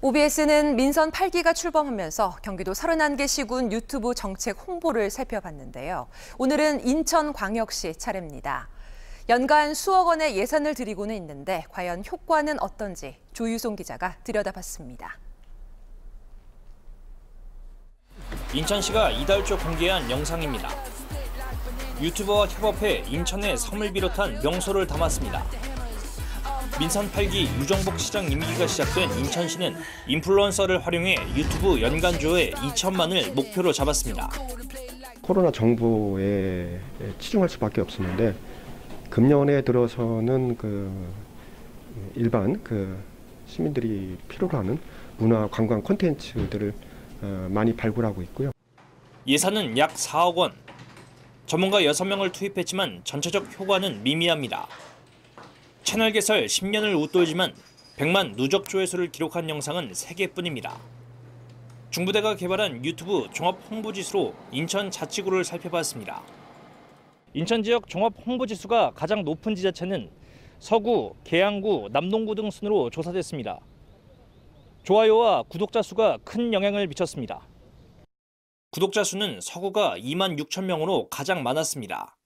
OBS는 민선 8기가 출범하면서 경기도 31개 시군 유튜브 정책 홍보를 살펴봤는데요. 오늘은 인천광역시 차례입니다. 연간 수억 원의 예산을 들이고는 있는데 과연 효과는 어떤지 조유송 기자가 들여다봤습니다. 인천시가 이달 초 공개한 영상입니다. 유튜버와 협업해 인천의 섬을 비롯한 명소를 담았습니다. 민선 8기 유정복 시장 임기가 시작된 인천시는 인플루언서를 활용해 유튜브 연간 조회 2천만을 목표로 잡았습니다. 코로나 정부에 치중할 수밖에 없었는데 금년에 들어서는 일반 시민들이 필요로 하는 문화 관광 콘텐츠들을 많이 발굴하고 있고요. 예산은 약 4억 원. 전문가 6명을 투입했지만 전체적 효과는 미미합니다. 채널 개설 10년을 웃돌지만 100만 누적 조회수를 기록한 영상은 3개뿐입니다. 중부대가 개발한 유튜브 종합 홍보지수로 인천 자치구를 살펴봤습니다. 인천 지역 종합 홍보지수가 가장 높은 지자체는 서구, 계양구, 남동구 등 순으로 조사됐습니다. 좋아요와 구독자 수가 큰 영향을 미쳤습니다. 구독자 수는 서구가 2만 6천 명으로 가장 많았습니다.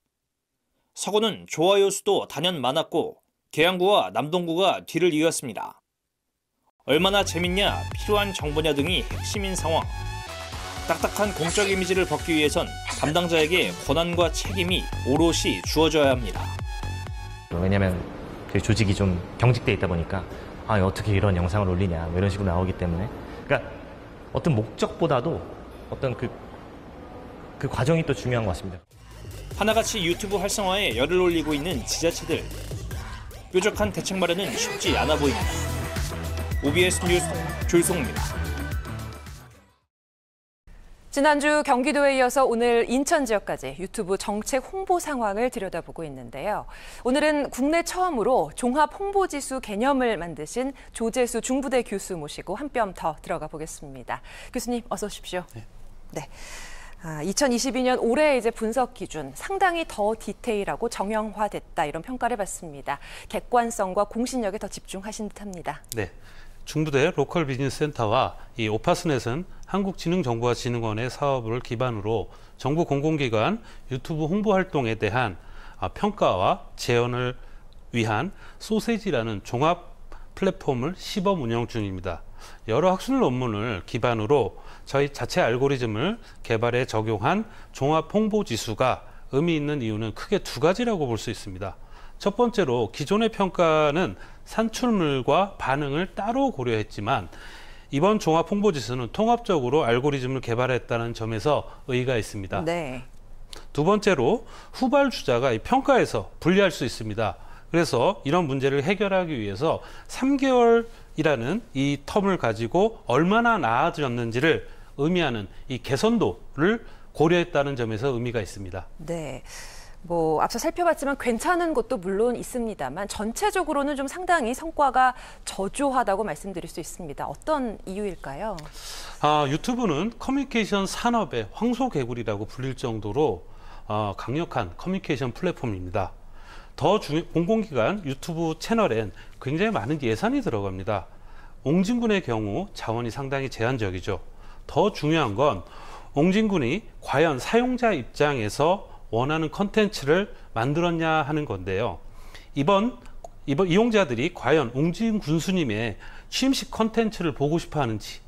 서구는 좋아요 수도 단연 많았고 계양구와 남동구가 뒤를 이었습니다. 얼마나 재밌냐, 필요한 정보냐 등이 핵심인 상황. 딱딱한 공적 이미지를 벗기 위해선 담당자에게 권한과 책임이 오롯이 주어져야 합니다. 왜냐하면 그 조직이 좀 경직돼 있다 보니까 어떻게 이런 영상을 올리냐 이런 식으로 나오기 때문에 그러니까 어떤 목적보다도 어떤 그 과정이 또 중요한 것 같습니다. 하나같이 유튜브 활성화에 열을 올리고 있는 지자체들. 뾰족한 대책 마련은 쉽지 않아 보입니다. OBS 뉴스 조유송입니다. 지난주 경기도에 이어서 오늘 인천 지역까지 유튜브 정책 홍보 상황을 들여다보고 있는데요. 오늘은 국내 처음으로 종합 홍보지수 개념을 만드신 조재수 중부대 교수 모시고 한 뼘 더 들어가 보겠습니다. 교수님 어서 오십시오. 네. 2022년 올해 분석 기준 상당히 더 디테일하고 정형화됐다 이런 평가를 받습니다. 객관성과 공신력에 더 집중하신 듯합니다. 네, 중부대 로컬 비즈니스 센터와 이 오파스넷은 한국지능정보화진흥원의 사업을 기반으로 정부 공공기관 유튜브 홍보 활동에 대한 평가와 재현을 위한 소세지라는 종합 플랫폼을 시범 운영 중입니다. 여러 학술 논문을 기반으로 저희 자체 알고리즘을 개발해 적용한 종합 홍보 지수가 의미 있는 이유는 크게 두 가지라고 볼 수 있습니다. 첫 번째로 기존의 평가는 산출물과 반응을 따로 고려했지만 이번 종합 홍보 지수는 통합적으로 알고리즘을 개발했다는 점에서 의의가 있습니다. 네. 두 번째로 후발주자가 이 평가에서 불리할 수 있습니다. 그래서 이런 문제를 해결하기 위해서 3개월이라는 이 텀을 가지고 얼마나 나아졌는지를 의미하는 이 개선도를 고려했다는 점에서 의미가 있습니다. 네. 앞서 살펴봤지만 괜찮은 것도 물론 있습니다만 전체적으로는 좀 상당히 성과가 저조하다고 말씀드릴 수 있습니다. 어떤 이유일까요? 유튜브는 커뮤니케이션 산업의 황소개구리라고 불릴 정도로 강력한 커뮤니케이션 플랫폼입니다. 공공기관 유튜브 채널엔 굉장히 많은 예산이 들어갑니다. 옹진군의 경우 자원이 상당히 제한적이죠. 더 중요한 건 옹진군이 과연 사용자 입장에서 원하는 컨텐츠를 만들었냐 하는 건데요. 이번 이용자들이 과연 옹진 군수님의 취임식 컨텐츠를 보고 싶어 하는지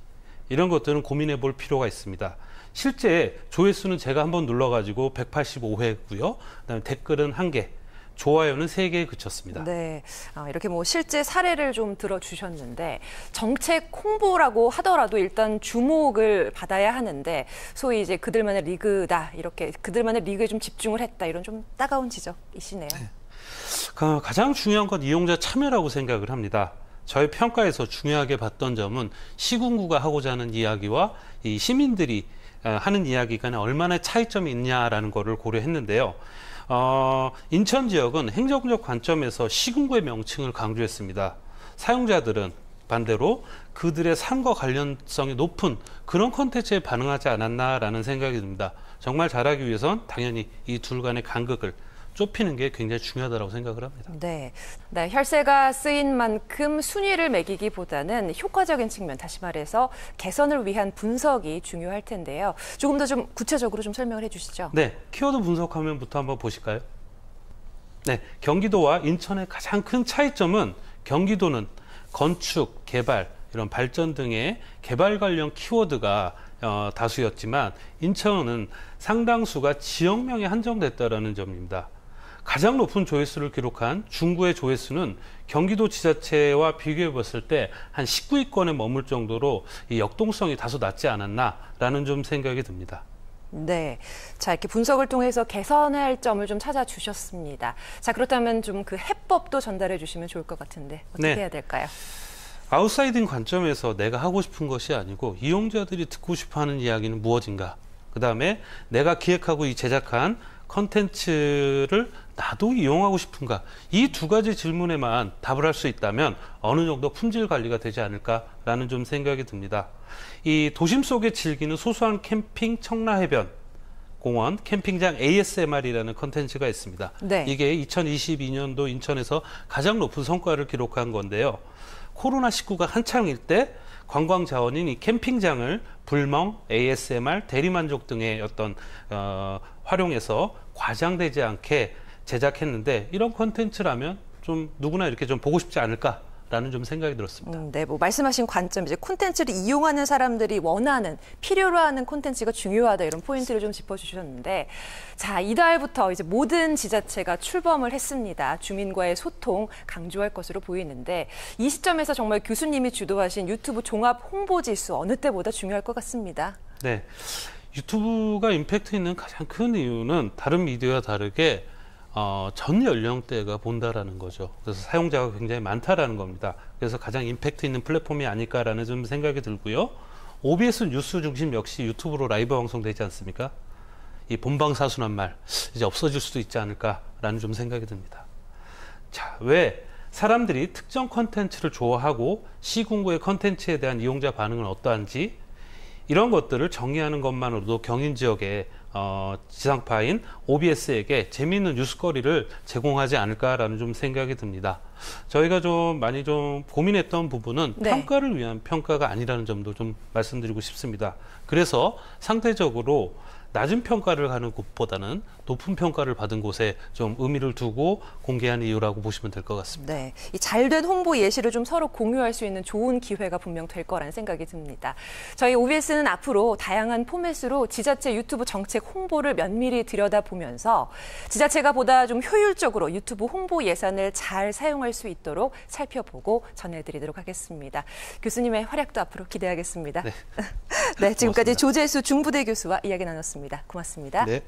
이런 것들은 고민해 볼 필요가 있습니다. 실제 조회수는 제가 한번 눌러가지고 185회고요. 그다음에 댓글은 1개. 좋아요는 3개에 그쳤습니다. 네, 이렇게 실제 사례를 좀 들어주셨는데 정책 홍보라고 하더라도 일단 주목을 받아야 하는데 소위 그들만의 리그다 이렇게 그들만의 리그에 좀 집중을 했다 이런 좀 따가운 지적이시네요. 네. 가장 중요한 건 이용자 참여라고 생각을 합니다. 저희 평가에서 중요하게 봤던 점은 시군구가 하고자 하는 이야기와 이 시민들이 하는 이야기 간에 얼마나 차이점이 있냐라는 거를 고려했는데요. 인천 지역은 행정적 관점에서 시군구의 명칭을 강조했습니다. 사용자들은 반대로 그들의 삶과 관련성이 높은 그런 콘텐츠에 반응하지 않았나라는 생각이 듭니다. 정말 잘하기 위해선 당연히 이 둘 간의 간극을 좁히는 게 굉장히 중요하다고 생각을 합니다. 네. 네, 혈세가 쓰인 만큼 순위를 매기기보다는 효과적인 측면, 다시 말해서 개선을 위한 분석이 중요할 텐데요. 조금 더 좀 구체적으로 좀 설명을 해주시죠. 네, 키워드 분석 화면부터 한번 보실까요? 네, 경기도와 인천의 가장 큰 차이점은 경기도는 건축, 개발, 이런 발전 등의 개발 관련 키워드가 다수였지만 인천은 상당수가 지역명에 한정됐다는 점입니다. 가장 높은 조회수를 기록한 중구의 조회수는 경기도 지자체와 비교해 봤을 때 한 19위권에 머물 정도로 이 역동성이 다소 낮지 않았나라는 좀 생각이 듭니다. 네. 자, 이렇게 분석을 통해서 개선해야 할 점을 좀 찾아주셨습니다. 자, 그렇다면 좀 그 해법도 전달해 주시면 좋을 것 같은데 어떻게 네. 해야 될까요? 아웃사이딩 관점에서 내가 하고 싶은 것이 아니고 이용자들이 듣고 싶어하는 이야기는 무엇인가? 그 다음에 내가 기획하고 제작한 컨텐츠를 나도 이용하고 싶은가? 이 두 가지 질문에만 답을 할 수 있다면 어느 정도 품질 관리가 되지 않을까라는 좀 생각이 듭니다. 이 도심 속에 즐기는 소소한 캠핑 청라해변 공원 캠핑장 ASMR이라는 컨텐츠가 있습니다. 네. 이게 2022년도 인천에서 가장 높은 성과를 기록한 건데요. 코로나19가 한창일 때 관광 자원인 이 캠핑장을 불멍, ASMR, 대리만족 등의 어떤 활용해서 과장되지 않게 제작했는데 이런 콘텐츠라면 좀 누구나 이렇게 좀 보고 싶지 않을까라는 좀 생각이 들었습니다. 네, 뭐 말씀하신 관점, 이제 콘텐츠를 이용하는 사람들이 원하는, 필요로 하는 콘텐츠가 중요하다 이런 포인트를 좀 짚어주셨는데, 자, 이달부터 이제 모든 지자체가 출범을 했습니다. 주민과의 소통 강조할 것으로 보이는데 이 시점에서 정말 교수님이 주도하신 유튜브 종합 홍보 지수 어느 때보다 중요할 것 같습니다. 네, 유튜브가 임팩트 있는 가장 큰 이유는 다른 미디어와 다르게 전 연령대가 본다라는 거죠. 그래서 사용자가 굉장히 많다라는 겁니다. 그래서 가장 임팩트 있는 플랫폼이 아닐까라는 좀 생각이 들고요. OBS 뉴스 중심 역시 유튜브로 라이브 방송되지 않습니까? 이 본방사수란 말 이제 없어질 수도 있지 않을까라는 좀 생각이 듭니다. 자, 왜 사람들이 특정 컨텐츠를 좋아하고 시군구의 컨텐츠에 대한 이용자 반응은 어떠한지 이런 것들을 정의하는 것만으로도 경인 지역의 지상파인 OBS에게 재미있는 뉴스거리를 제공하지 않을까라는 좀 생각이 듭니다. 저희가 좀 많이 좀 고민했던 부분은 네. 평가를 위한 평가가 아니라는 점도 좀 말씀드리고 싶습니다. 그래서 상대적으로 낮은 평가를 하는 곳보다는 높은 평가를 받은 곳에 좀 의미를 두고 공개한 이유라고 보시면 될 것 같습니다. 네, 이 잘된 홍보 예시를 좀 서로 공유할 수 있는 좋은 기회가 분명 될 거라는 생각이 듭니다. 저희 OBS는 앞으로 다양한 포맷으로 지자체 유튜브 정책 홍보를 면밀히 들여다보면서 지자체가 보다 좀 효율적으로 유튜브 홍보 예산을 잘 사용할 수 있도록 살펴보고 전해드리도록 하겠습니다. 교수님의 활약도 앞으로 기대하겠습니다. 네. 네, 지금까지 고맙습니다. 조재수 중부대 교수와 이야기 나눴습니다. 고맙습니다. 네.